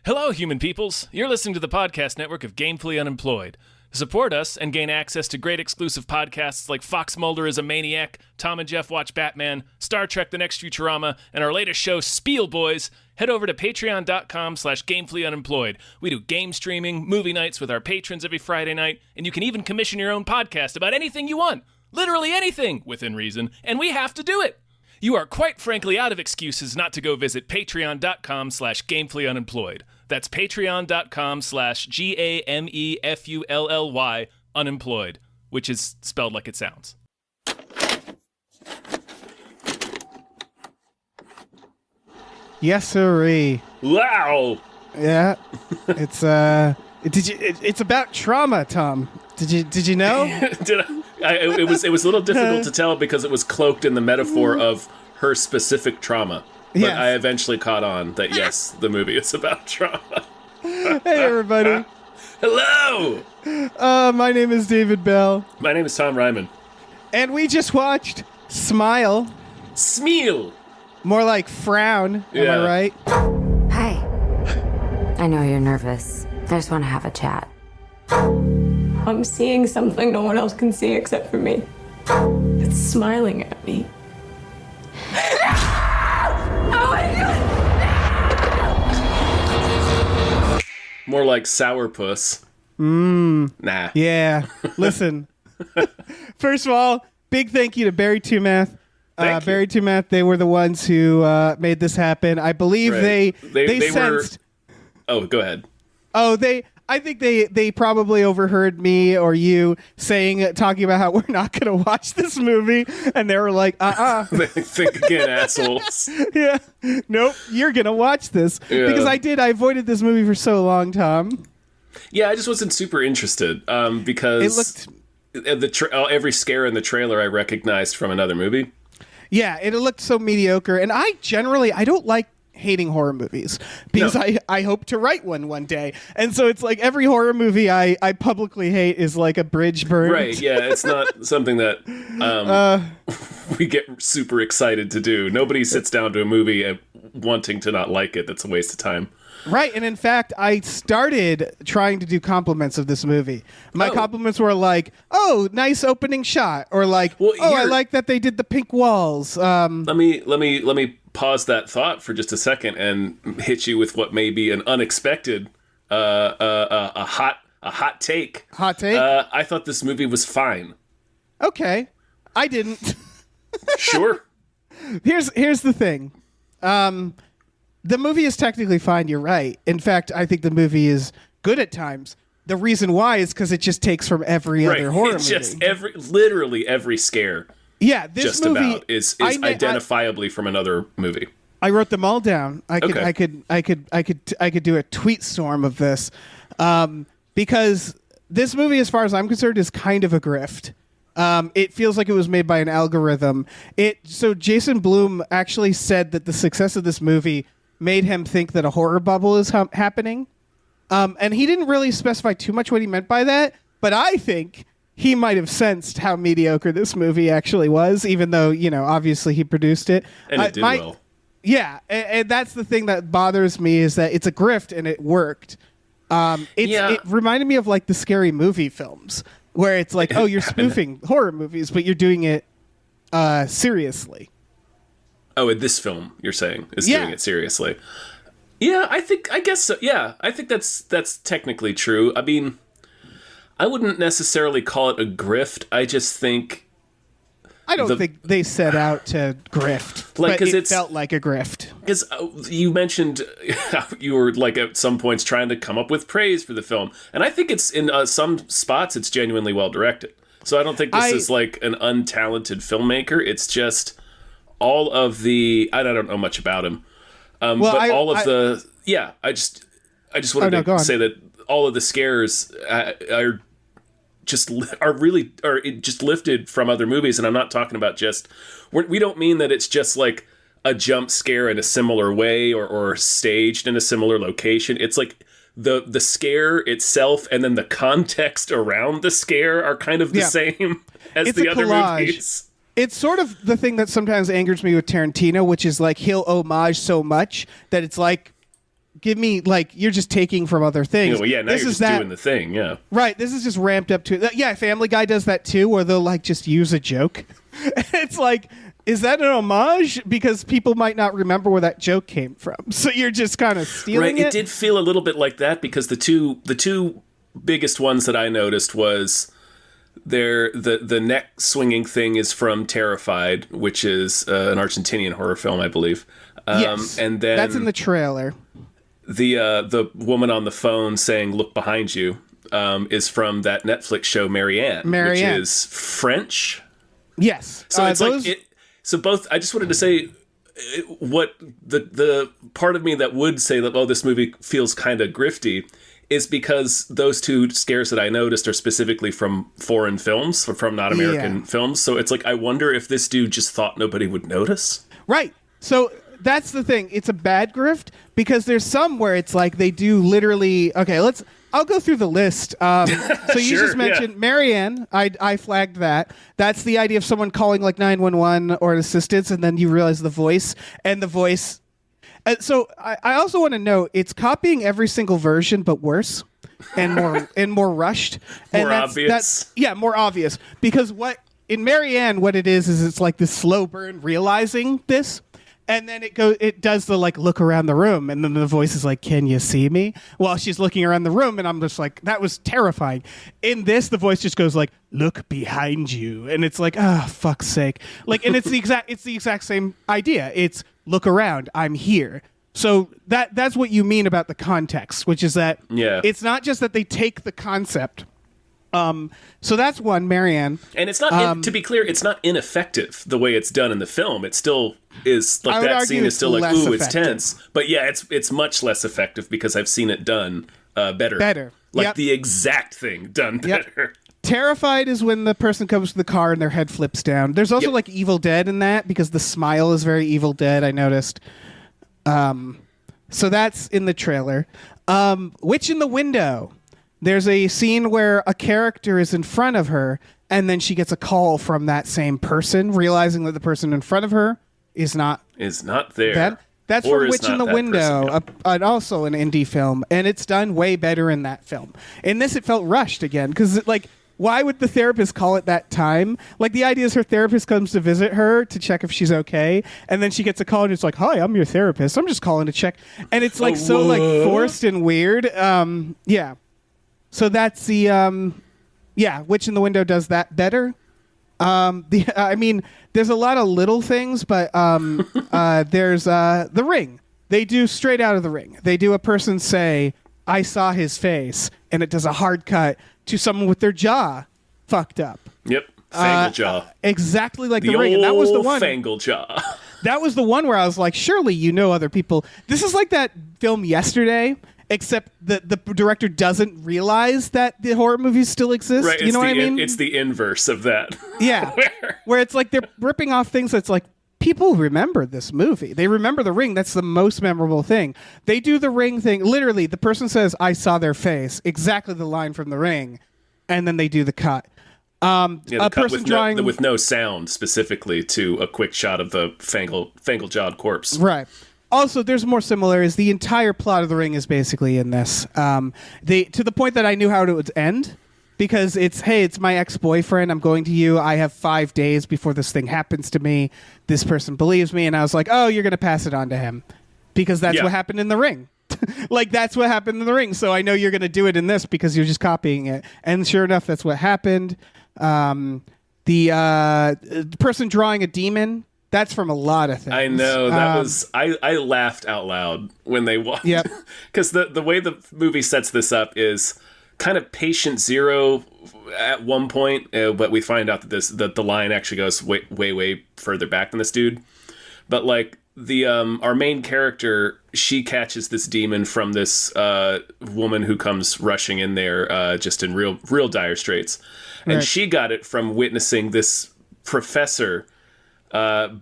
Hello, human peoples. You're listening to the podcast network of Gamefully Unemployed. To support us and gain access to great exclusive podcasts like Fox Mulder is a Maniac, Tom and Jeff Watch Batman, Star Trek The Next Futurama, and our latest show, Spiel Boys, head over to patreon.com/gamefullyunemployed. We do game streaming, movie nights with our patrons every Friday night, and you can even commission your own podcast about anything you want. Literally anything, within reason, and we have to do it. You are quite frankly out of excuses not to go visit patreon.com/gamefullyunemployed. That's patreon.com/GAMEFULLY unemployed, which is spelled like it sounds. Yes, sirree. Wow. Yeah, it's about trauma, Tom. Did you know? It was a little difficult to tell because it was cloaked in the metaphor of her specific trauma. But Yes. I eventually caught on that, yes, the movie is about trauma. Hey, everybody. Hello! My name is David Bell, My name is Tom Ryman. and we just watched Smile. Smeal! More like frown. Am Yeah. I right? Hi. I know you're nervous. I just want to have a chat. I'm seeing something no one else can see except for me. It's smiling at me. Oh my God! More like sourpuss. Nah. Yeah. Listen. First of all, big thank you to Barry Tumath. Thank you. Barry Tumath, they were the ones who made this happen. I believe Right. they They were- sensed. Oh, go ahead. Oh, I think they probably overheard me or you talking about how we're not going to watch this movie, and they were like, Think again, assholes. yeah, nope, you're going to watch this. Yeah. Because I avoided this movie for so long, Tom. Yeah, I just wasn't super interested because It looked, every scare in the trailer I recognized from another movie. yeah, it looked so mediocre, and I don't like hating horror movies because No. I hope to write one day, and so it's like every horror movie I publicly hate is like a bridge burn. Right, yeah, it's not something that we get super excited to do. Nobody sits down to a movie and wanting to not like it. That's a waste of time. Right, and in fact, I started trying to do compliments of this movie. My Oh. compliments were like, "Oh, nice opening shot," or like, Well, "Oh, I here- like that they did the pink walls." Let me pause that thought for just a second and hit you with what may be an unexpected a hot take. Hot take? I thought this movie was fine. Okay, I didn't. Sure. Here's the thing. The movie is technically fine. You're right. In fact, I think the movie is good at times. The reason why is because it just takes from every Right. other horror It's movie. just literally every scare Yeah, this just movie about is I identifiably from another movie. I wrote them all down. I could do a tweet storm of this, because this movie, as far as I'm concerned, is kind of a grift. It feels like it was made by an algorithm. So Jason Blum actually said that the success of this movie made him think that a horror bubble is happening, and he didn't really specify too much what he meant by that. But I think he might have sensed how mediocre this movie actually was, even though obviously he produced it. And it did well. Yeah, and that's the thing that bothers me is that it's a grift and it worked. It reminded me of like the Scary Movie films where it's like, oh, you're spoofing horror movies, but you're doing it seriously. Oh, in this film, you're saying is Yeah. doing it seriously. Yeah, I guess so. Yeah, I think that's technically true. I mean, I wouldn't necessarily call it a grift. I just think I don't think they set out to grift, Like, but 'cause it it's- felt like a grift. because you mentioned how you were like at some points trying to come up with praise for the film, and I think it's in some spots it's genuinely well directed. So I don't think this is like an untalented filmmaker. It's just all of the I don't know much about him, I just wanted go to on. say that all of the scares are just lifted from other movies, and I'm not talking about just we don't mean that it's just like a jump scare in a similar way or staged in a similar location. It's like the scare itself and then the context around the scare are kind of the same as It's the a other collage. movies. It's sort of the thing that sometimes angers me with Tarantino, which is like he'll homage so much that it's like give me like you're just taking from other things. Well, yeah, now this you're is just that, doing the thing, yeah. Right, this is just ramped up to yeah, Family Guy does that too, where they'll like just use a joke. It's like, is that an homage? Because people might not remember where that joke came from. So you're just kind of stealing it. It did feel a little bit like that because the two biggest ones that I noticed was the neck swinging thing is from Terrified, which is an Argentinian horror film, I believe. Yes, and then that's in the trailer. The woman on the phone saying "Look behind you" is from that Netflix show Marianne, which is French. Yes, so it's those... like it. So both. I just wanted to say what the part of me that would say that this movie feels kind of grifty is because those two scares that I noticed are specifically from foreign films or from not American films. So it's like I wonder if this dude just thought nobody would notice. Right. So that's the thing. It's a bad grift because there's some where it's like they do literally. Okay, I'll go through the list. So you just mentioned Marianne. I flagged that. That's the idea of someone calling like 911 or an assistance, and then you realize the voice and the voice. So I also want to note it's copying every single version, but worse and more rushed. More obvious. More obvious because in Marianne, what it is it's like this slow burn realizing this. And then it does the like look around the room, and then the voice is like, "Can you see me?" While she's looking around the room, and I'm just like, that was terrifying. In this, the voice just goes like, "Look behind you," and it's like, oh, fuck's sake! Like, and it's the exact same idea. It's look around, I'm here. So that's what you mean about the context, which is that it's not just that they take the concept. So that's one, Marianne. And it's not, to be clear, it's not ineffective the way it's done in the film. It still is like that scene is still like, ooh, it's tense. But yeah, it's much less effective because I've seen it done better. Like the exact thing done better. Terrified is when the person comes to the car and their head flips down. There's also like Evil Dead in that because the smile is very Evil Dead, I noticed. So that's in the trailer. Witch in the Window. There's a scene where a character is in front of her, and then she gets a call from that same person, realizing that the person in front of her is not there. That's from Witch in the Window, also an indie film, and it's done way better in that film. In this, it felt rushed again, because why would the therapist call it that time? Like, the idea is her therapist comes to visit her to check if she's okay, and then she gets a call, and it's like, "Hi, I'm your therapist. I'm just calling to check." And it's like so like forced and weird. So that's the Witch in the Window does that better. I mean, there's a lot of little things, but there's The Ring. They do Straight Out of The Ring. They do a person say, "I saw his face," and it does a hard cut to someone with their jaw fucked up. Yep, Fangle jaw. Exactly like The Ring, and that was the one. Fangle jaw. That was the one where I was like, surely you know other people. This is like that film Yesterday. Except the director doesn't realize that the horror movies still exist. Right, you know what I mean? It's the inverse of that. Yeah, where it's like they're ripping off things that's like, people remember this movie. They remember The Ring. That's the most memorable thing. They do The Ring thing. Literally, the person says, "I saw their face." Exactly the line from The Ring. And then they do the cut. A person drawing... with no sound, specifically to a quick shot of the fangle-jawed corpse. Right. Also, there's more similarities. The entire plot of The Ring is basically in this. To the point that I knew how it would end, because it's my ex-boyfriend. I'm going to you. I have 5 days before this thing happens to me. This person believes me, and I was like, "Oh, you're going to pass it on to him," because that's what happened in The Ring. Like, that's what happened in The Ring. So I know you're going to do it in this because you're just copying it. And sure enough, that's what happened. The person drawing a demon. That's from a lot of things. I know that was. I laughed out loud when they watched. Yep. Because the way the movie sets this up is kind of patient zero at one point, but we find out that the line actually goes way further back than this dude. But like our main character, she catches this demon from this woman who comes rushing in there, just in real dire straits, and she got it from witnessing this professor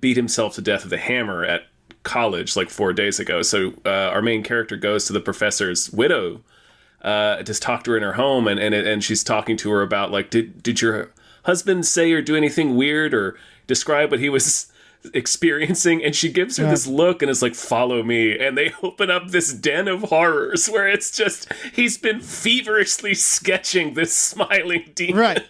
beat himself to death with a hammer at college like 4 days ago. So our main character goes to the professor's widow to talk to her in her home, and she's talking to her about like, did your husband say or do anything weird or describe what he was experiencing, and she gives her this look and is like, follow me, and they open up this den of horrors where it's just he's been feverishly sketching this smiling demon, Right.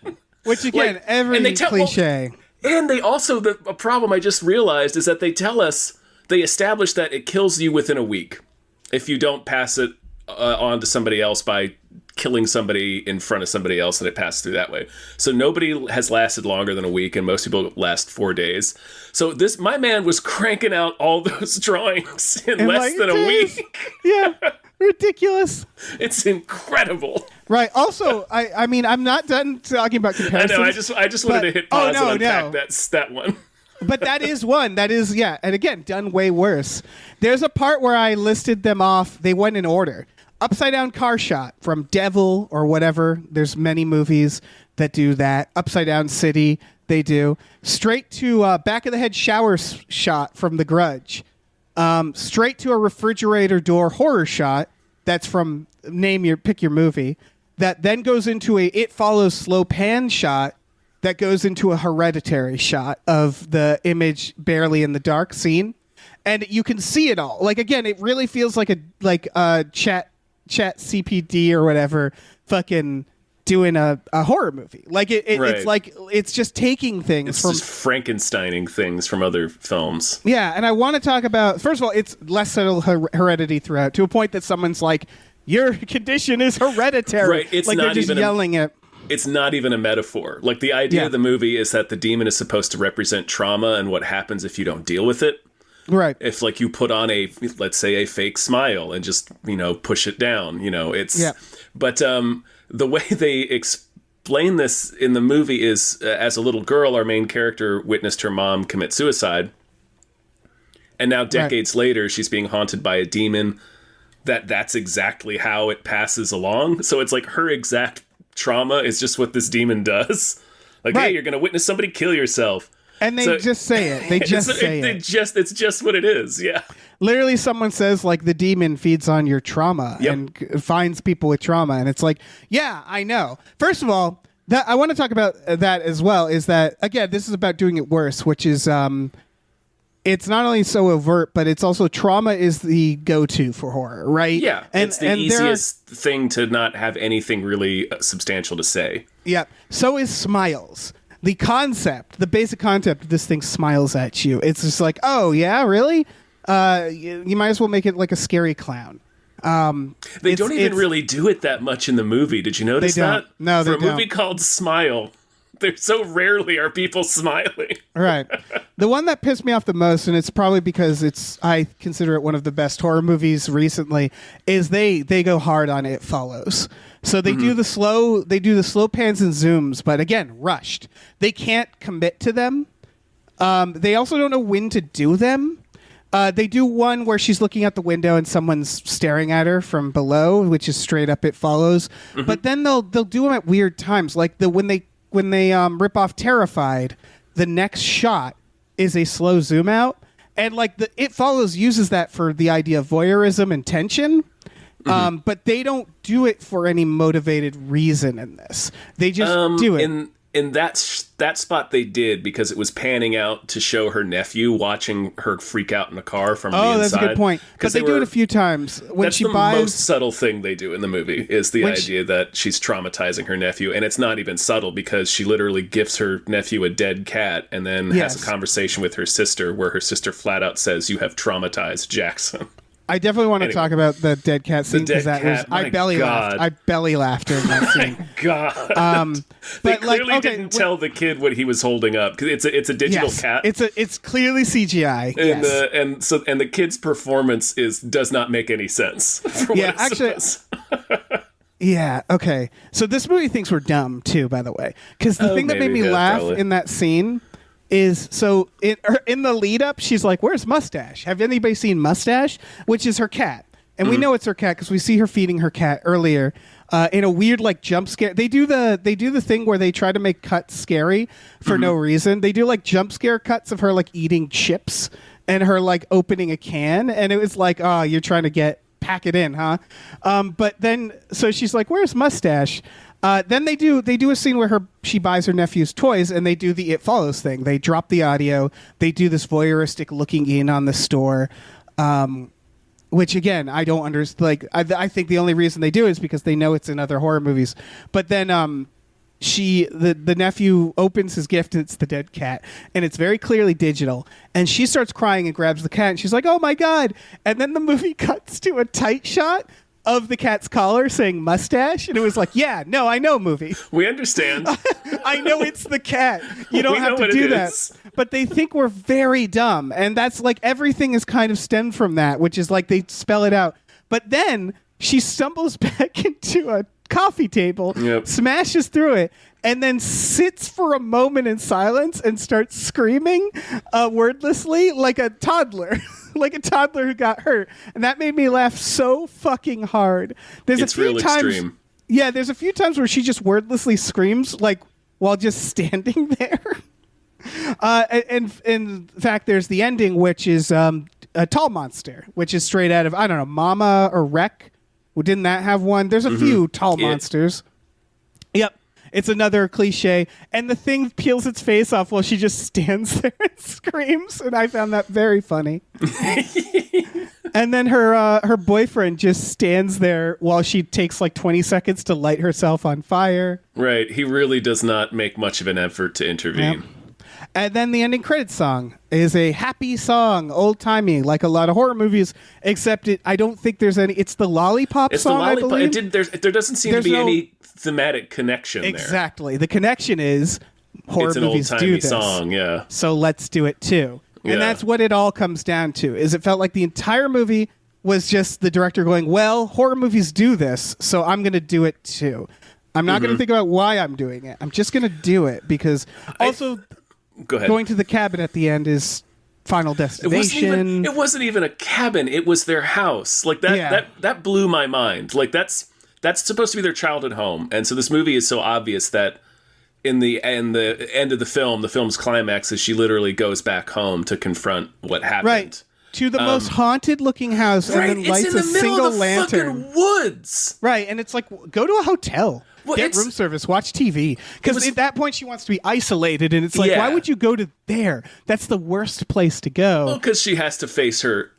Which again, Like, every and they tell- cliche. And they also, a problem I just realized is that they tell us, they establish that it kills you within a week if you don't pass it on to somebody else by killing somebody in front of somebody else, and it passes through that way. So nobody has lasted longer than a week, and most people last 4 days. So my man was cranking out all those drawings in less like, than a "Jeez." week. Yeah. Ridiculous. It's incredible. Right. Also, I mean, I'm not done talking about I comparisons. know. I just wanted to hit pause and unpack that one. But that is one. That is, yeah. And again, done way worse. There's a part where I listed them off. They went in order. Upside down car shot from Devil or whatever. There's many movies that do that. Upside down city, they do. Straight to back of the head shower shot from The Grudge. Straight to a refrigerator door horror shot. That's from pick your movie. That then goes into a It Follows slow pan shot that goes into a Hereditary shot of the image barely in the dark scene. And you can see it all. Like, again, it really feels like a chat CPD or whatever fucking doing a horror movie. Like Right. it's like it's just taking things It's from just Frankensteining things from other films. Yeah, and I want to talk about, first of all, it's less subtle heredity throughout, to a point that someone's like, your condition is hereditary. Right, it's like not they're just even yelling it. It's not even a metaphor. Like, the idea of the movie is that the demon is supposed to represent trauma and what happens if you don't deal with it. Right. If, like, you put on let's say a fake smile and just, push it down, it's... Yeah. But the way they explain this in the movie is, as a little girl, our main character witnessed her mom commit suicide. And now, decades later, she's being haunted by a demon. That's exactly how it passes along. So it's like her exact trauma is just what this demon does. Like, hey, you're going to witness somebody kill yourself. And they just say it. They just say it. It's just what it is. Yeah. Literally, someone says, like, the demon feeds on your trauma and finds people with trauma. And it's like, yeah, I know. First of all, I want to talk about that as well, is that, again, this is about doing it worse, which is it's not only so overt, but it's also trauma is the go-to for horror, right? Yeah. And, it's the easiest thing to not have anything really substantial to say. Yeah. So is smiles. The concept, the basic concept of this thing smiles at you. It's just like, oh, yeah, really? You might as well make it like a scary clown. They don't even really do it that much in the movie. Did you notice They don't. that? No, they For a movie don't. called Smile, there so rarely are people smiling. Right. The one that pissed me off the most, and it's probably because I consider it one of the best horror movies recently, is they go hard on It Follows. So they do the slow pans and zooms, but again, rushed. They can't commit to them. They also don't know when to do them. They do one where she's looking out the window and someone's staring at her from below, which is straight up It Follows. But then they'll do them at weird times, like when they rip off Terrified, the next shot is a slow zoom out, and like It Follows uses that for the idea of voyeurism and tension. But they don't do it for any motivated reason in this. They just do it. In that spot they did because it was panning out to show her nephew watching her freak out in a car from the inside. Oh, that's a good point. Because they do it a few times. When she the buys... most subtle thing they do in the movie is the idea that she's traumatizing her nephew. And it's not even subtle because she literally gifts her nephew a dead cat and then has a conversation with her sister where her sister flat out says, "You have traumatized Jackson." I definitely want to talk about the dead cat scene because I belly God. laughed. I belly laughed during that scene. God. They But clearly didn't tell the kid what he was holding up because it's a digital cat. It's clearly CGI. And and the kid's performance does not make any sense. For what it's supposed. Yeah. Okay. So this movie thinks we're dumb too, by the way, because the thing that made me laugh in that scene is in the lead up, she's like, "Where's Mustache? Have anybody seen Mustache?" Which is her cat, and we know it's her cat because we see her feeding her cat earlier in a weird like jump scare. They do the thing where they try to make cuts scary for no reason. They do like jump scare cuts of her like eating chips and her like opening a can, and it was like, oh, you're trying to get pack it in, huh? But then, so she's like, "Where's Mustache?" Then they do a scene where she buys her nephew's toys, and they do the It Follows thing. They drop the audio. They do this voyeuristic looking in on the store, which again I don't understand. Like I think the only reason they do it is because they know it's in other horror movies. But then the nephew opens his gift and it's the dead cat, and it's very clearly digital, and she starts crying and grabs the cat and she's like, "Oh my god!" And then the movie cuts to a tight shot of the cat's collar saying Mustache, and it was like, yeah, no, I know, movie. We understand. I know it's the cat. You don't have to do that. But they think we're very dumb, and that's like everything is kind of stemmed from that, which is like they spell it out. But then she stumbles back into a coffee table, smashes through it, and then sits for a moment in silence and starts screaming wordlessly like a toddler. Like a toddler who got hurt, and that made me laugh so fucking hard. It's real extreme. Yeah, there's a few times where she just wordlessly screams, like while just standing there. And in fact, there's the ending, which is a Tall Monster, which is straight out of, I don't know, Mama or Wreck. Well, didn't that have one? There's a few Tall Monsters. Yep. It's another cliche, and the thing peels its face off while she just stands there and screams, and I found that very funny. And then her boyfriend just stands there while she takes like 20 seconds to light herself on fire. Right. He really does not make much of an effort to intervene. Yep. And then the ending credits song is a happy song, old-timey, like a lot of horror movies, except I don't think there's any... It's the Lollipop song, I believe. There doesn't seem to be any thematic connection there. Exactly. The connection is horror movies do this. It's an old-timey song, yeah. So let's do it too. And that's what it all comes down to, is it felt like the entire movie was just the director going, well, horror movies do this, so I'm going to do it too. I'm not going to think about why I'm doing it. I'm just going to do it because also... Go ahead. Going to the cabin at the end is Final Destination. It wasn't even a cabin. It was their house. Like that blew my mind. Like that's supposed to be their childhood home. And so this movie is so obvious that in the end of the film's climax is she literally goes back home to confront what happened. Right. To the most haunted looking house and then lights a single lantern. Fucking woods. Right. And it's like, go to a hotel. Get room service, watch TV. Because at that point, she wants to be isolated, and it's like, why would you go to there? That's the worst place to go. Well, because she has to face her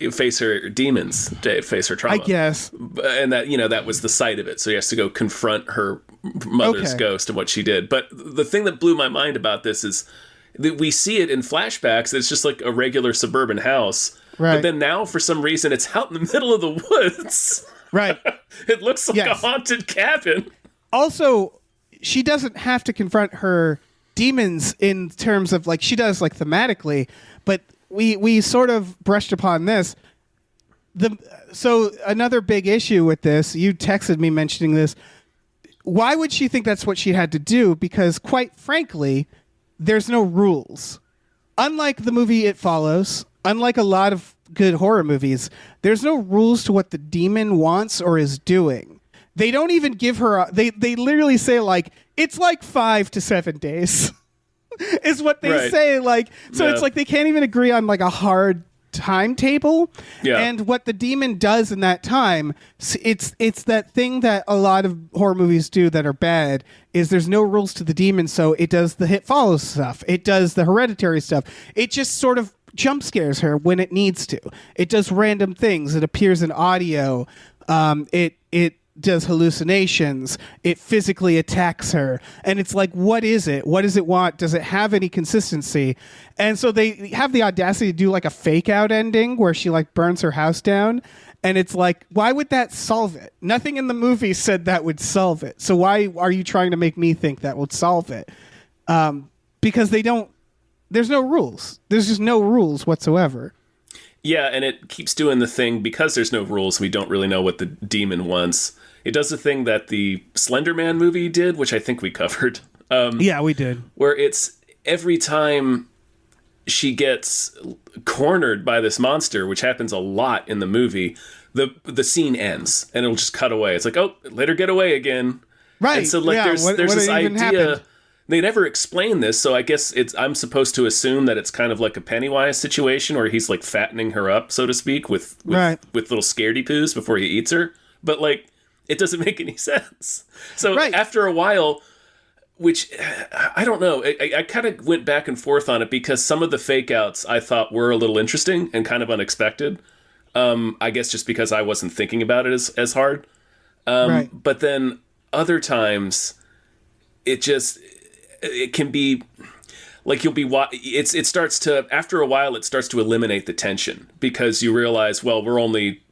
demons, face her trauma. I guess. And that was the site of it. So she has to go confront her mother's ghost and what she did. But the thing that blew my mind about this is that we see it in flashbacks. It's just like a regular suburban house. Right. But then now, for some reason, it's out in the middle of the woods. Right. It looks like a haunted cabin. Also, she doesn't have to confront her demons in terms of like she does like thematically, but we sort of brushed upon this. So another big issue with this, you texted me mentioning this. Why would she think that's what she had to do? Because quite frankly, there's no rules. Unlike the movie It Follows, unlike a lot of good horror movies, there's no rules to what the demon wants or is doing. They don't even give her... They literally say, like, it's like 5 to 7 days is what they say. Like, so it's like they can't even agree on, like, a hard timetable. Yeah. And what the demon does in that time, it's that thing that a lot of horror movies do that are bad, is there's no rules to the demon, so it does the It Follows stuff. It does the Hereditary stuff. It just sort of jump scares her when it needs to. It does random things. It appears in audio. It does hallucinations. It physically attacks her. And it's like, what is it? What does it want? Does it have any consistency? And so they have the audacity to do like a fake out ending where she like burns her house down. And it's like, why would that solve it? Nothing in the movie said that would solve it. So why are you trying to make me think that would solve it? Because there's no rules. There's just no rules whatsoever. Yeah, and it keeps doing the thing because there's no rules. We don't really know what the demon wants. It does the thing that the Slender Man movie did, which I think we covered. Yeah, we did. Where it's every time she gets cornered by this monster, which happens a lot in the movie, the scene ends and it'll just cut away. It's like, oh, let her get away again. Right. And so like there's this idea they never explain this, so I guess I'm supposed to assume that it's kind of like a Pennywise situation where he's like fattening her up, so to speak, with little scaredy poos before he eats her. But like, it doesn't make any sense. So after a while, which I don't know, I kind of went back and forth on it because some of the fake outs I thought were a little interesting and kind of unexpected. I guess just because I wasn't thinking about it as hard. But then other times it can be like it starts to, after a while, it starts to eliminate the tension because you realize, well, we're only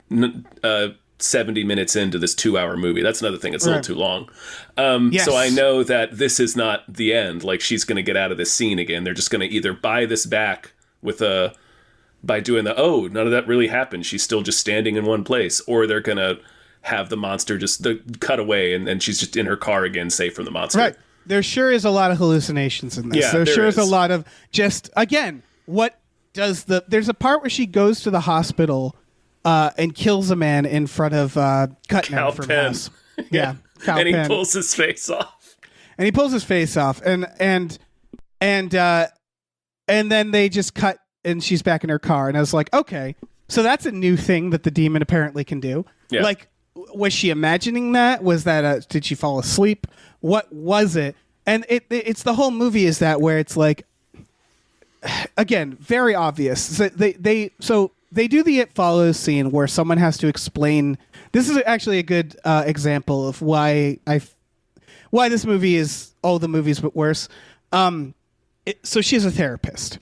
70 minutes into this 2-hour movie. That's another thing. It's a little too long. So I know that this is not the end. Like, she's going to get out of this scene again. They're just going to either buy this back by doing none of that really happened. She's still just standing in one place, or they're going to have the monster just cut away and she's just in her car again, safe from the monster. Right. There sure is a lot of hallucinations in this. Yeah, there sure is a lot of just, again, there's a part where she goes to the hospital and kills a man in front of Cutman from House. Yeah. Kal and he Penn. pulls his face off. And then they just cut and she's back in her car. And I was like, okay, so that's a new thing that the demon apparently can do. Yeah. Like, was she imagining that? Was that did she fall asleep? What was it? And it's the whole movie is that where it's like, again, very obvious. So they do the It Follows scene where someone has to explain. This is actually a good example of why this movie is all the movies but worse. So she's a therapist,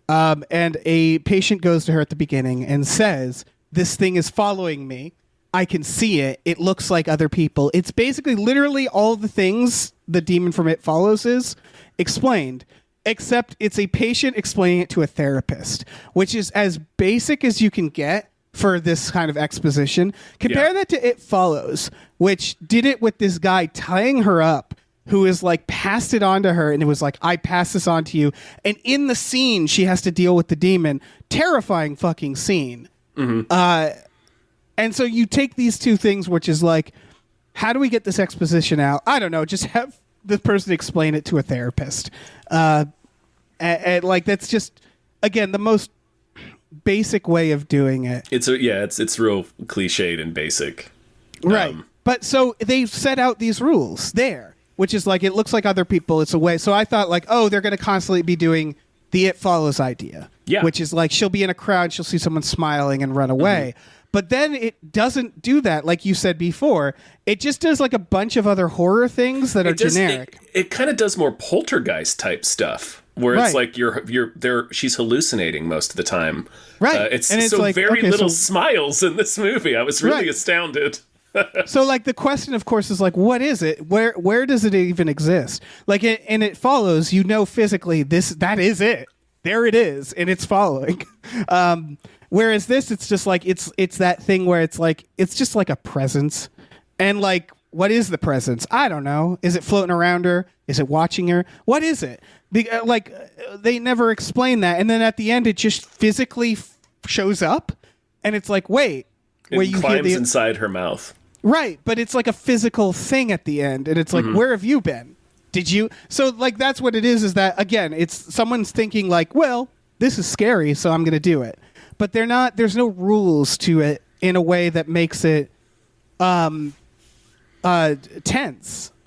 and a patient goes to her at the beginning and says, "This thing is following me. I can see it. It looks like other people." It's basically literally all the things the demon from It Follows is explained, except it's a patient explaining it to a therapist, which is as basic as you can get for this kind of exposition. Compare that to It Follows, which did it with this guy tying her up, who is like passed it on to her, and it was like, I pass this on to you. And in the scene, she has to deal with the demon. Terrifying fucking scene. Mm-hmm. And so you take these two things, which is like, how do we get this exposition out? I don't know. Just have the person explain it to a therapist. And like, that's just, again, the most basic way of doing it. It's real cliched and basic. Right. But so they set out these rules there, which is like, it looks like other people. It's a way. So I thought like, oh, they're going to constantly be doing the It Follows idea. Yeah. Which is like, she'll be in a crowd, she'll see someone smiling and run away. Mm-hmm. But then it doesn't do that, like you said before. It just does like a bunch of other horror things that are generic. It kind of does more poltergeist type stuff, where it's like you're there. She's hallucinating most of the time. Right. It's so like, very little smiles in this movie. I was really astounded. So like the question, of course, is like, what is it? Where does it even exist? Like, and It Follows, physically that is it. There it is, and it's following. Whereas this, it's just like, it's that thing where it's like, it's just like a presence. And like, what is the presence? I don't know. Is it floating around her? Is it watching her? What is it? They never explain that. And then at the end, it just physically shows up. And it's like, wait. It climbs inside her mouth. Right. But it's like a physical thing at the end. And it's like, where have you been? Did you? So like, that's what it is that, again, it's someone's thinking like, well, this is scary, so I'm going to do it. But they're not. There's no rules to it in a way that makes it tense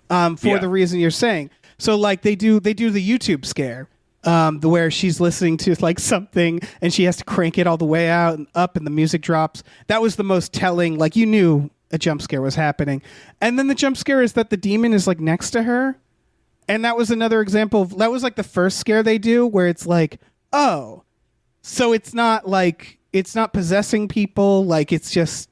for the reason you're saying. So like they do the YouTube scare, where she's listening to like something and she has to crank it all the way out and up, and the music drops. That was the most telling. Like, you knew a jump scare was happening, and then the jump scare is that the demon is like next to her, and that was another example of, that was like the first scare they do where it's like, oh. So it's not possessing people. Like, it's just,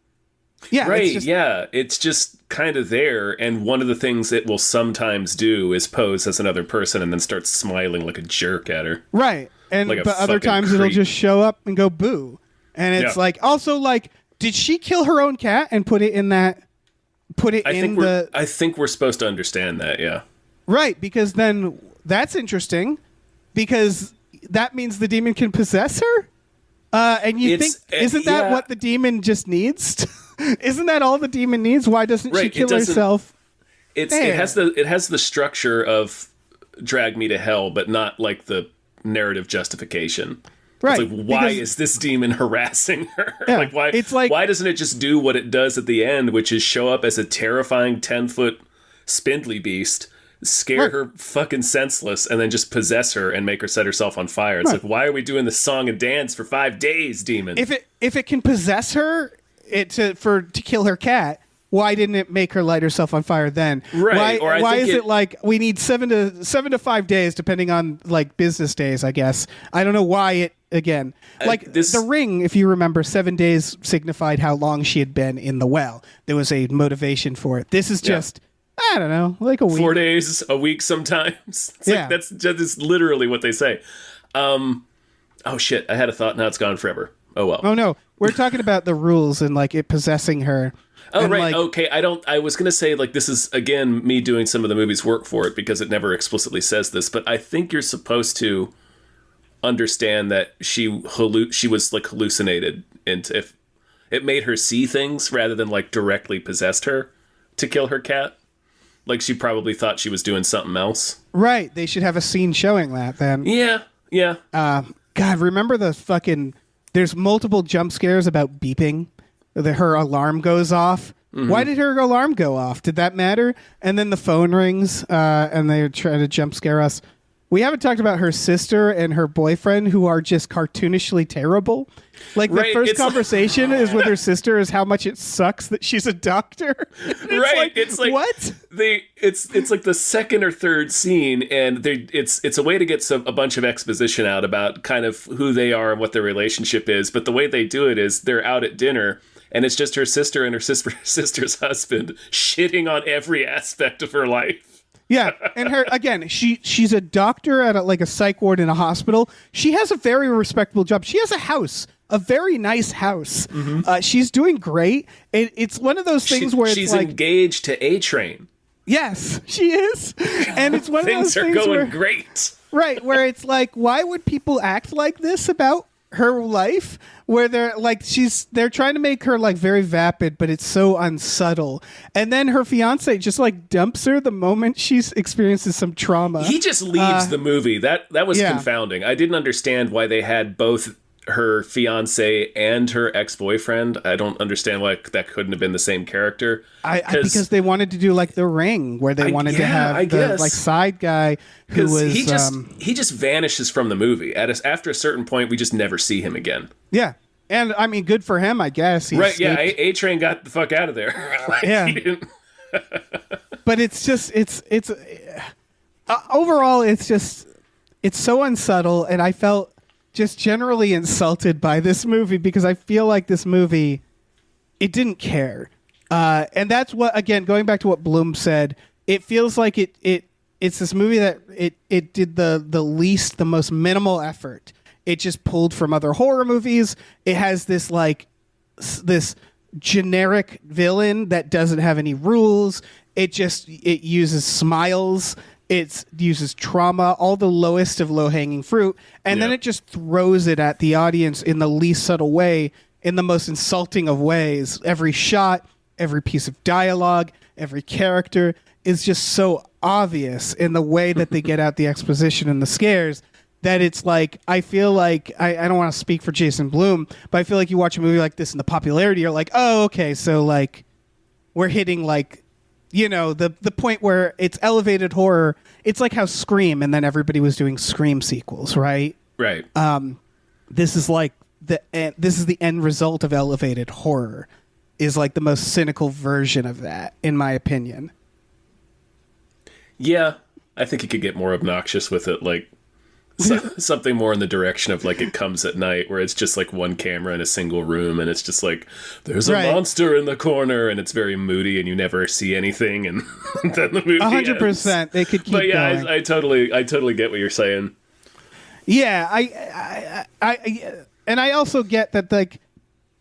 right. It's just, it's just kind of there. And one of the things it will sometimes do is pose as another person and then start smiling like a jerk at her. Right. And like but other times creep. It'll just show up and go boo. And it's like, also like, did she kill her own cat and put it in that? I think we're supposed to understand that. Yeah. Right. Because then that's interesting, because that means the demon can possess her? And you think, isn't that what the demon just needs? Isn't that all the demon needs? Why doesn't she kill herself? It has the structure of drag me to hell, but not like the narrative justification. Right. It's like, why is this demon harassing her? Yeah, like, why? it's like, why doesn't it just do what it does at the end, which is show up as a terrifying 10-foot spindly beast, scare her fucking senseless, and then just possess her and make her set herself on fire? It's like, why are we doing this song and dance for 5 days, demon? If it can possess her to kill her cat, why didn't it make her light herself on fire then? Right. Why is it like we need 7 to 5 days, depending on like business days, I guess. I don't know why it, again, like the ring, if you remember, 7 days signified how long she had been in the well. There was a motivation for it. This is just, I don't know, like a week. 4 days, a week sometimes. It's like, that's literally what they say. Oh shit, I had a thought, now it's gone forever. Oh well. Oh no, we're talking about the rules and like it possessing her. Oh, and, right. like, okay. I was going to say, like, this is, again, me doing some of the movie's work for it because it never explicitly says this, but I think you're supposed to understand that she was, like, hallucinated, and if it made her see things rather than, like, directly possessed her to kill her cat. Like, she probably thought she was doing something else. Right. They should have a scene showing that then. Yeah. Yeah. God, remember the fucking... There's multiple jump scares about beeping. Her alarm goes off. Mm-hmm. Why did her alarm go off? Did that matter? And then the phone rings, and they try to jump scare us. We haven't talked about her sister and her boyfriend, who are just cartoonishly terrible. Like, the first conversation is with her sister is how much it sucks that she's a doctor. It's like what? It's like the second or third scene, and it's a way to get a bunch of exposition out about kind of who they are and what their relationship is. But the way they do it is they're out at dinner, and it's just her sister and her sister's husband shitting on every aspect of her life. Yeah, and her again. She's a doctor at a psych ward in a hospital. She has a very respectable job. She has a house, a very nice house. Mm-hmm. She's doing great. It's one of those things where she's it's like, engaged to A-Train. Yes, she is, and it's one of those things are going where, great. Right, where it's like, why would people act like this about her life? Where they're trying to make her like very vapid, but it's so unsubtle. And then her fiance just like dumps her the moment she experiences some trauma. He just leaves the movie. That was confounding. I didn't understand why they had both her fiance and her ex-boyfriend. I don't understand why that couldn't have been the same character. Because they wanted to do like The Ring, where they wanted to have the like side guy who was he just vanishes from the movie. After a certain point, we just never see him again. Yeah. And I mean, good for him, I guess. He escaped. Yeah, A-Train got the fuck out of there. But it's just it's overall it's so unsobtle, and I felt just generally insulted by this movie because I feel like this movie, it didn't care. And that's what, again, going back to what Bloom said, it feels like it's this movie that it did the most minimal effort. It just pulled from other horror movies. It has this this generic villain that doesn't have any rules. It uses smiles. It uses trauma, all the lowest of low-hanging fruit, and then it just throws it at the audience in the least subtle way, in the most insulting of ways. Every shot, every piece of dialogue, every character is just so obvious in the way that they get out the exposition and the scares that it's like, I feel like, I don't want to speak for Jason Blum, but I feel like you watch a movie like this and the popularity, you're like, oh, okay, so like, we're hitting like, you know, the point where it's elevated horror. It's like how Scream, and then everybody was doing Scream sequels, right? Right. This is like this is the end result of elevated horror, is like the most cynical version of that, in my opinion. Yeah, I think you could get more obnoxious with it, like something more in the direction of like It Comes at Night, where it's just like one camera in a single room, and it's just like there's a monster in the corner, and it's very moody, and you never see anything, and then the movie 100%. They could keep. But yeah, going. I totally get what you're saying. Yeah, I also get that, like,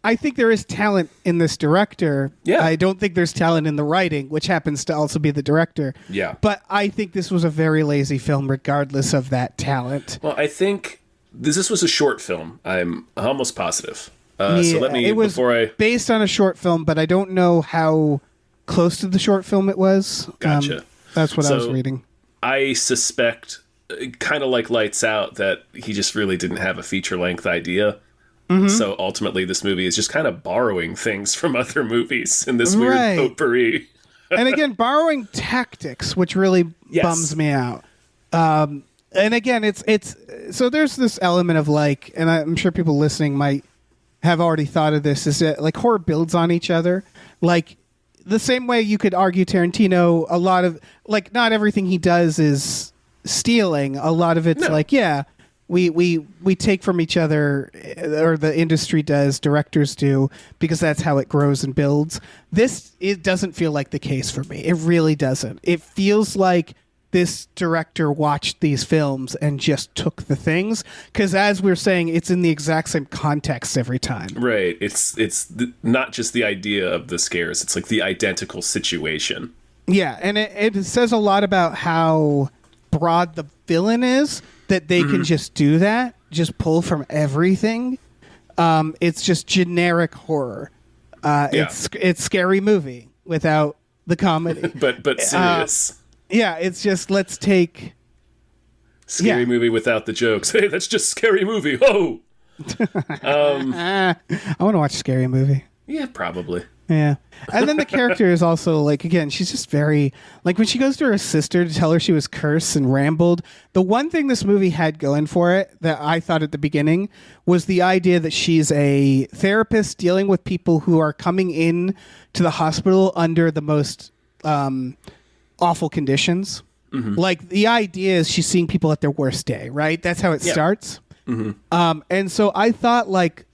I think there is talent in this director. Yeah. I don't think there's talent in the writing, which happens to also be the director. Yeah. But I think this was a very lazy film, regardless of that talent. Well, I think this was a short film. I'm almost positive. So let me, it was based on a short film, but I don't know how close to the short film it was. Gotcha. That's what I was reading. I suspect, kind of like Lights Out, that he just really didn't have a feature-length idea. So ultimately, this movie is just kind of borrowing things from other movies in this weird potpourri. And again, borrowing tactics, which really bums me out. And again, it's so there's this element of like, and I'm sure people listening might have already thought of this, is that like horror builds on each other. Like the same way you could argue Tarantino, a lot of like not everything he does is stealing. A lot of it's like, yeah, we take from each other, or the industry does, directors do, because that's how it grows and builds. It doesn't feel like the case for me. It really doesn't. It feels like this director watched these films and just took the things, because as we're saying, it's in the exact same context every time. Right. It's not just the idea of the scares. It's like the identical situation. Yeah, and it says a lot about how broad the villain is, that they can just do that, just pull from everything. It's just generic horror. It's Scary Movie without the comedy. but serious. Yeah, it's just, let's take Scary Movie without the jokes. Hey, that's just Scary Movie. Oh. I want to watch Scary Movie. Yeah, probably. Yeah. And then the character is also like, again, she's just very, like when she goes to her sister to tell her she was cursed and rambled, the one thing this movie had going for it that I thought at the beginning was the idea that she's a therapist dealing with people who are coming in to the hospital under the most awful conditions. Like the idea is she's seeing people at their worst day, right? That's how it starts. And so I thought like,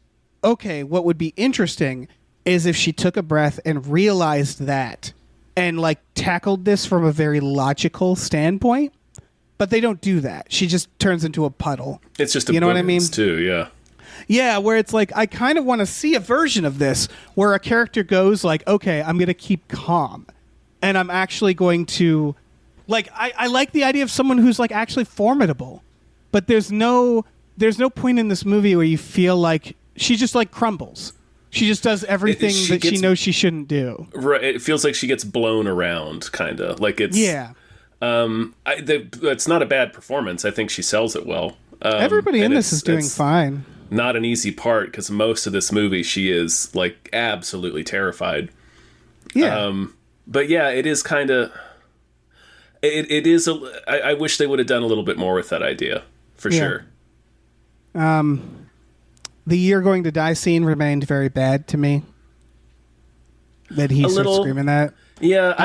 okay, what would be interesting is if she took a breath and realized that and like tackled this from a very logical standpoint, but they don't do that. She just turns into a puddle. It's just a, you know what I mean? Too, yeah. Yeah, where it's like, I kind of want to see a version of this where a character goes like, okay, I'm going to keep calm and I'm actually going to like, I like the idea of someone who's like actually formidable, but there's no point in this movie where you feel like she just like crumbles. She just does everything that she knows she shouldn't do. Right. It feels like she gets blown around, kind of. Like it's... Yeah. It's not a bad performance. I think she sells it well. Everybody in this is doing fine. Not an easy part, because most of this movie, she is, like, absolutely terrified. Yeah. But yeah, it is kind of... It is... I wish they would have done a little bit more with that idea, for sure. The "You're Going to Die" scene remained very bad to me. That he starts screaming that. Yeah,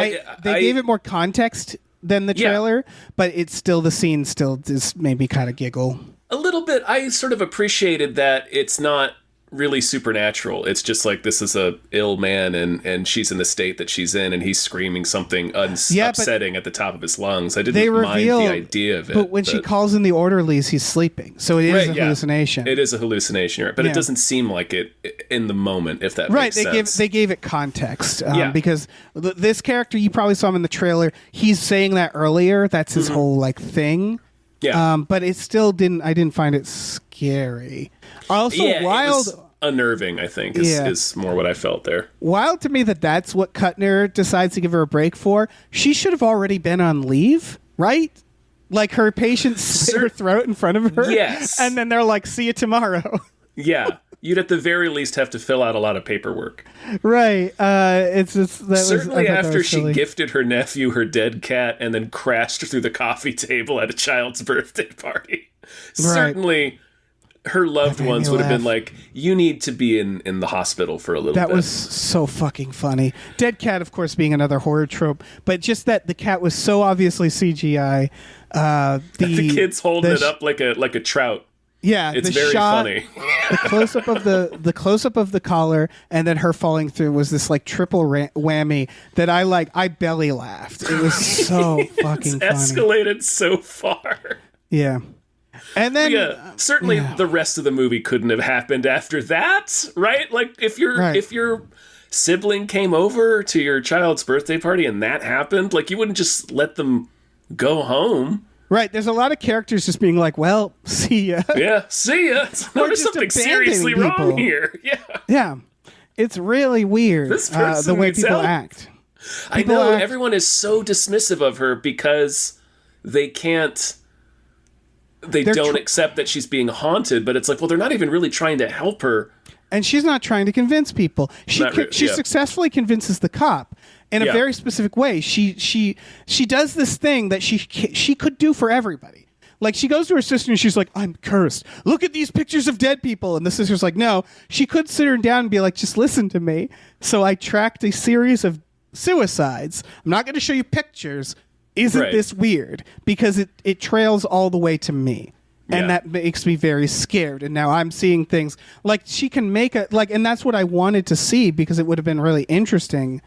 they gave it more context than the trailer, but it's still, the scene still just made me kind of giggle. A little bit. I sort of appreciated that it's not really supernatural. It's just like, this is a ill man and she's in the state that she's in and he's screaming something upsetting at the top of his lungs. I didn't mind the idea of it. But when she calls in the orderlies, he's sleeping. So it is a hallucination. It is a hallucination, but it doesn't seem like it in the moment, if that makes sense. They gave it context. Because this character, you probably saw him in the trailer, he's saying that earlier. That's his whole like thing. Yeah. But it still I didn't find it scary. Also, wild... It was unnerving, I think, is more what I felt there. Wild to me that's what Kuttner decides to give her a break for. She should have already been on leave, right? Like her patients slit her throat in front of her. Yes. And then they're like, see you tomorrow. Yeah. You'd at the very least have to fill out a lot of paperwork. Right. It's just... Certainly after she gifted her nephew her dead cat and then crashed through the coffee table at a child's birthday party. Right. Certainly... her loved ones would have been like, you need to be in the hospital for a little bit. That was so fucking funny. Dead cat, of course, being another horror trope, but just that the cat was so obviously CGI. The kid's holding it up like a trout. Yeah, it's very funny. The close up of the collar and then her falling through was this like triple whammy that I belly laughed. It was so fucking funny. It's escalated so far. Yeah. And then certainly the rest of the movie couldn't have happened after that, right? Like if your sibling came over to your child's birthday party and that happened, like you wouldn't just let them go home. Right. There's a lot of characters just being like, well, see ya. Yeah, see ya. There's something seriously wrong here. Yeah. Yeah. It's really weird the way people act. I know everyone is so dismissive of her because they can't. They don't accept that she's being haunted, but it's like, well, they're not even really trying to help her. And she's not trying to convince people. She successfully convinces the cop in a very specific way. She does this thing that she could do for everybody. Like, she goes to her sister and she's like, I'm cursed. Look at these pictures of dead people. And the sister's like, no. She could sit her down and be like, just listen to me. So I tracked a series of suicides. I'm not going to show you pictures. Isn't this weird? Because it trails all the way to me. And that makes me very scared. And now I'm seeing things like she can make and that's what I wanted to see, because it would have been really interesting.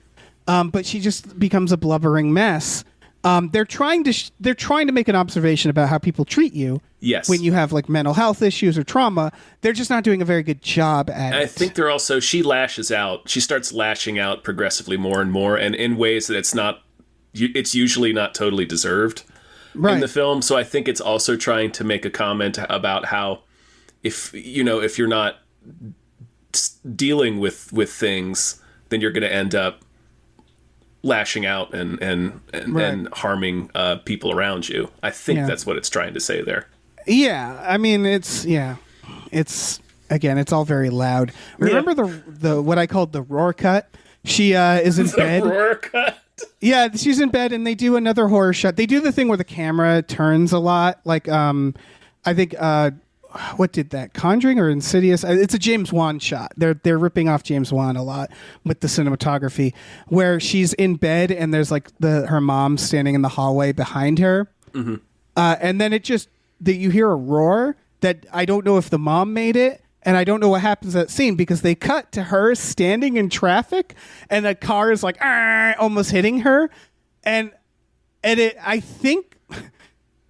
But she just becomes a blubbering mess. They're trying to make an observation about how people treat you. Yes. When you have like mental health issues or trauma, they're just not doing a very good job at it. I think they're also, she lashes out. She starts lashing out progressively more and more, and in ways that it's usually not totally deserved. In the film. So I think it's also trying to make a comment about how if you're not dealing with things, then you're going to end up lashing out and harming people around you. I think that's what it's trying to say there. Yeah. I mean, it's again, it's all very loud. Remember the what I called the roar cut? She is in bed. The roar cut. Yeah, she's in bed and they do another horror shot. They do the thing where the camera turns a lot. Like, I think, what did that? Conjuring or Insidious? It's a James Wan shot. They're ripping off James Wan a lot with the cinematography, where she's in bed and there's like her mom standing in the hallway behind her. Mm-hmm. And then you hear a roar that I don't know if the mom made it. And I don't know what happens at that scene, because they cut to her standing in traffic and a car is like almost hitting her. And I think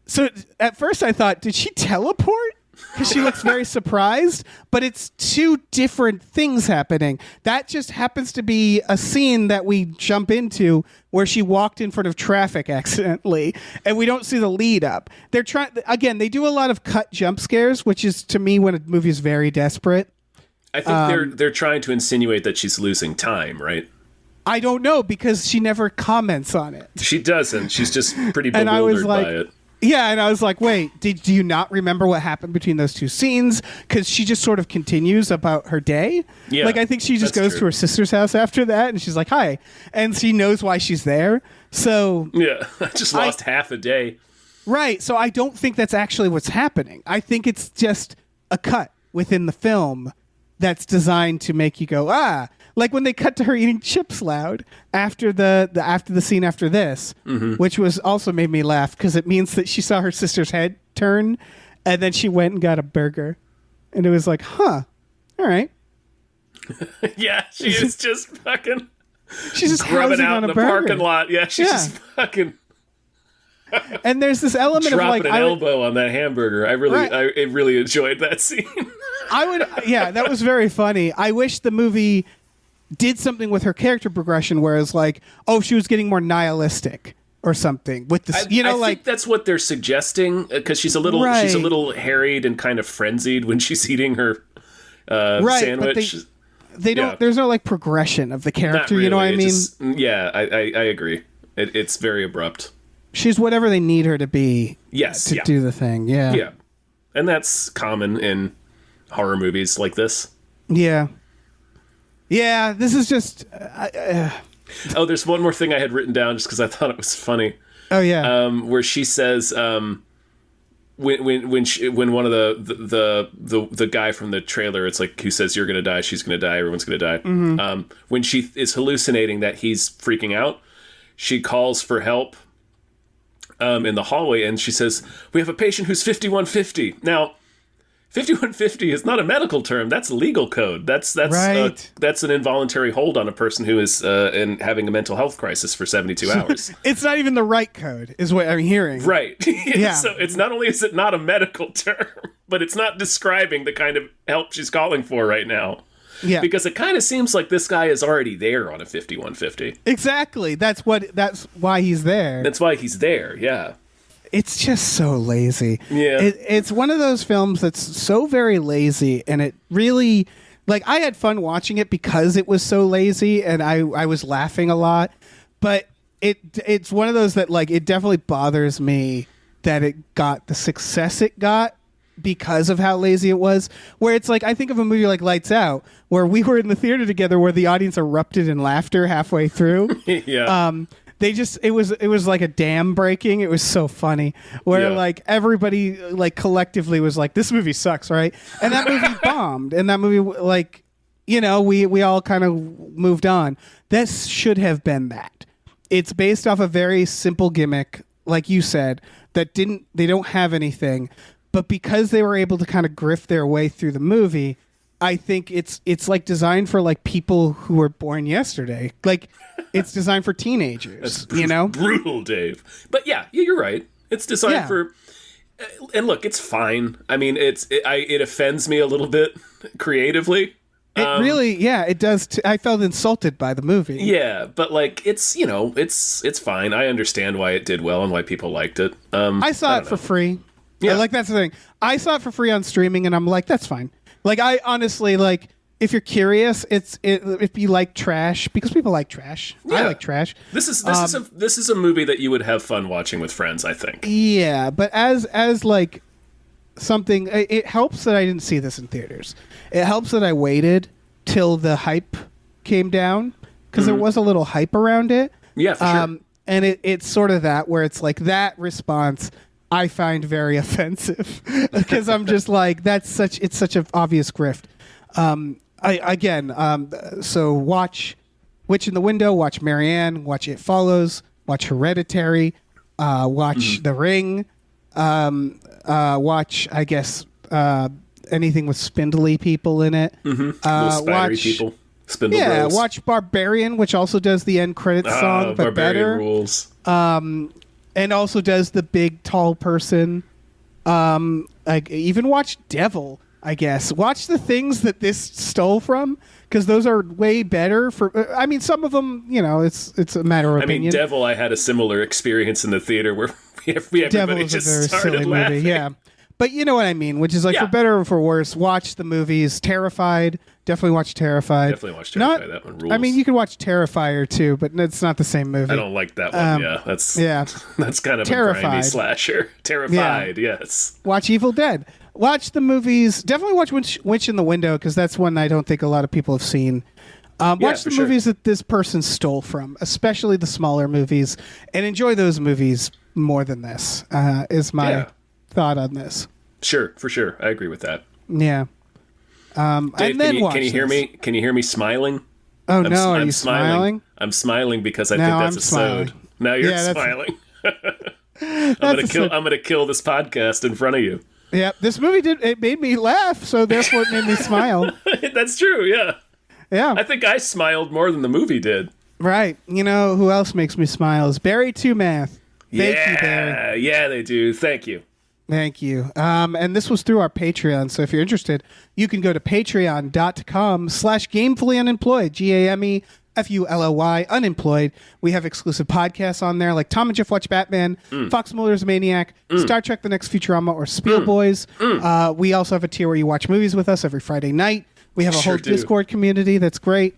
so. At first I thought, did she teleport? Because she looks very surprised, but it's two different things happening. That just happens to be a scene that we jump into where she walked in front of traffic accidentally, and we don't see the lead up. They do a lot of cut jump scares, which is, to me, when a movie is very desperate. I think they're trying to insinuate that she's losing time, right? I don't know, because she never comments on it. She doesn't. She's just pretty bewildered by it. Yeah, and I was like, wait, do you not remember what happened between those two scenes? Because she just sort of continues about her day. Yeah, like, I think she just goes to her sister's house after that, and she's like, hi. And she knows why she's there. So yeah, I just lost half a day. Right, so I don't think that's actually what's happening. I think it's just a cut within the film that's designed to make you go, like when they cut to her eating chips loud after the scene after this, which was also made me laugh, because it means that she saw her sister's head turn and then she went and got a burger, and it was like, all right. Yeah, she is just fucking. She's just grubbing out on in a the burger. parking lot. Yeah, she's just fucking. And there's this element of like dropping an elbow on that hamburger. I really enjoyed that scene. That was very funny. I wish the movie did something with her character progression, whereas like, she was getting more nihilistic or something with this. I think that's what they're suggesting, because she's a little harried and kind of frenzied when she's eating her sandwich. But they don't. There's no like progression of the character. Really. You know what I mean? I agree. It's very abrupt. She's whatever they need her to be. Yes, to do the thing. Yeah, yeah, and that's common in horror movies like this. Yeah. Yeah, this is just. There's one more thing I had written down just because I thought it was funny. Oh yeah. Where she says, when one of the guy from the trailer, it's like, who says you're gonna die, she's gonna die, everyone's gonna die. Mm-hmm. When she is hallucinating that he's freaking out, she calls for help. In the hallway, and she says, "We have a patient who's 5150." Now, 5150 is not a medical term. That's legal code. That's right. That's an involuntary hold on a person who is having a mental health crisis for 72 hours. It's not even the right code, is what I'm hearing. Right. Yeah. So it's not only is it not a medical term, but it's not describing the kind of help she's calling for right now. Yeah. Because it kind of seems like this guy is already there on a 5150. Exactly. That's why he's there. That's why he's there. Yeah. It's just so lazy. Yeah. It's one of those films that's so very lazy, and it really, like, I had fun watching it because it was so lazy, and I was laughing a lot, but it's one of those that, like, it definitely bothers me that it got the success it got because of how lazy it was. Where it's like, I think of a movie like Lights Out, where we were in the theater together, where the audience erupted in laughter halfway through. Yeah. It was like a dam breaking. It was so funny, where like everybody like collectively was like, this movie sucks, right? And that movie bombed, and that movie, like, you know, we all kind of moved on. This should have been that. It's based off a very simple gimmick, like you said, they don't have anything, but because they were able to kind of grift their way through the movie, I think it's like designed for like people who were born yesterday. Like, it's designed for teenagers. That's you know, brutal, Dave. But yeah, you're right. It's designed for. And look, it's fine. I mean, it offends me a little bit creatively. It really, it does. I felt insulted by the movie. Yeah, but like, it's, you know, it's fine. I understand why it did well and why people liked it. I saw it for free. Yeah, like, that's the thing. I saw it for free on streaming, and I'm like, that's fine. Like, I honestly, like, if you're curious, if you like trash, because people like trash. Yeah. I like trash. This is a movie that you would have fun watching with friends, I think. Yeah, but as like something, it helps that I didn't see this in theaters. It helps that I waited till the hype came down, because there was a little hype around it. Yeah, for sure. And it's sort of that, where it's like that response I find very offensive, because I'm just like, it's such an obvious grift. So watch Witch in the Window, watch Marianne, watch It Follows, watch Hereditary, watch The Ring, watch, I guess, anything with spindly people in it. Little spidery people. Spindle Bros. Watch Barbarian, which also does the end credits song, but Barbarian better. rules. And also does the big tall person. Like, even watch Devil, I guess. Watch the things that this stole from, because those are way better. I mean, some of them, you know, it's a matter of opinion. I mean, Devil, I had a similar experience in the theater where everybody Devil is just a very started silly laughing. movie, yeah. But you know what I mean, which is like, for better or for worse, watch the movies. Terrified, definitely watch Terrified. Definitely watch Terrified. That one rules. I mean, you can watch Terrifier too, but it's not the same movie. I don't like that one. That's kind of Terrified. a grindy slasher. Terrified, yes. Watch Evil Dead. Watch the movies. Definitely watch Witch in the Window, because that's one I don't think a lot of people have seen. Watch the movies that this person stole from, especially the smaller movies, and enjoy those movies more than this, is my thought on this. Sure, for sure. I agree with that. Yeah. Dave, and then can you hear me? Can you hear me smiling? Oh, no. Are you smiling? I'm smiling because I think that's a sode. Now you're smiling. I'm gonna kill this podcast in front of you. Yeah, this movie it made me laugh, so therefore it made me smile. That's true, yeah. Yeah. I think I smiled more than the movie did. Right. You know who else makes me smile is Barry 2 Math. Thank you, Barry. Yeah, they do. Thank you. Thank you. And this was through our Patreon, so if you're interested, you can go to patreon.com/gamefullyunemployed, GAMEFULLY unemployed. We have exclusive podcasts on there, like Tom and Jeff Watch Batman, Fox Mulder's Maniac, Star Trek The Next Futurama, or Spiel Boys. We also have a tier where you watch movies with us every Friday night. We have a whole Discord community that's great.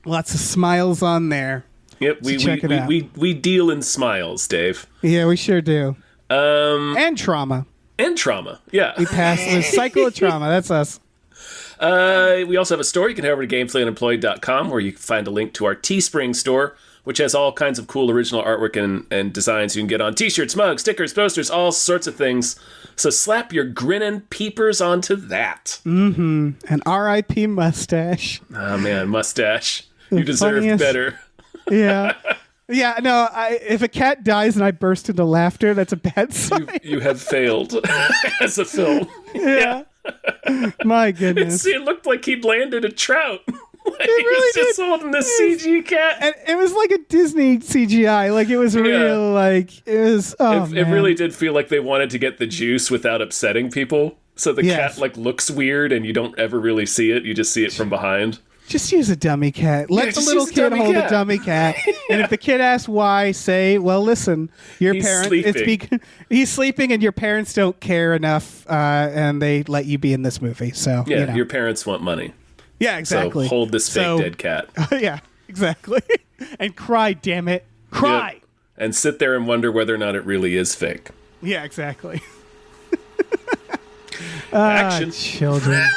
Lots of smiles on there. Yep, we deal in smiles, Dave. Yeah, we sure do. And trauma. And trauma, yeah. We pass the cycle of trauma. That's us. We also have a store. You can head over to gamefullyunemployed.com, where you can find a link to our Teespring store, which has all kinds of cool original artwork and designs you can get on t-shirts, mugs, stickers, posters, all sorts of things. So slap your grinning peepers onto that. Mm-hmm. An R.I.P. mustache. Oh, man, mustache. You deserve better. Yeah. Yeah, no, if a cat dies and I burst into laughter, that's a bad sign. You have failed as a film. Yeah. My goodness. It looked like he'd landed a trout. It really did. Just holding this CG cat. And it was like a Disney CGI. Like, it was real, like, it was, it really did feel like they wanted to get the juice without upsetting people. So the cat, like, looks weird and you don't ever really see it. You just see it from behind. Just use a dummy cat. Let the little kid hold a dummy cat. And if the kid asks why, say, well, listen, he's sleeping. He's sleeping and your parents don't care enough and they let you be in this movie. So, yeah, your parents want money. Yeah, exactly. So hold this fake dead cat. Yeah, exactly. And cry, damn it. Cry. Yep. And sit there and wonder whether or not it really is fake. Yeah, exactly. Action. Children.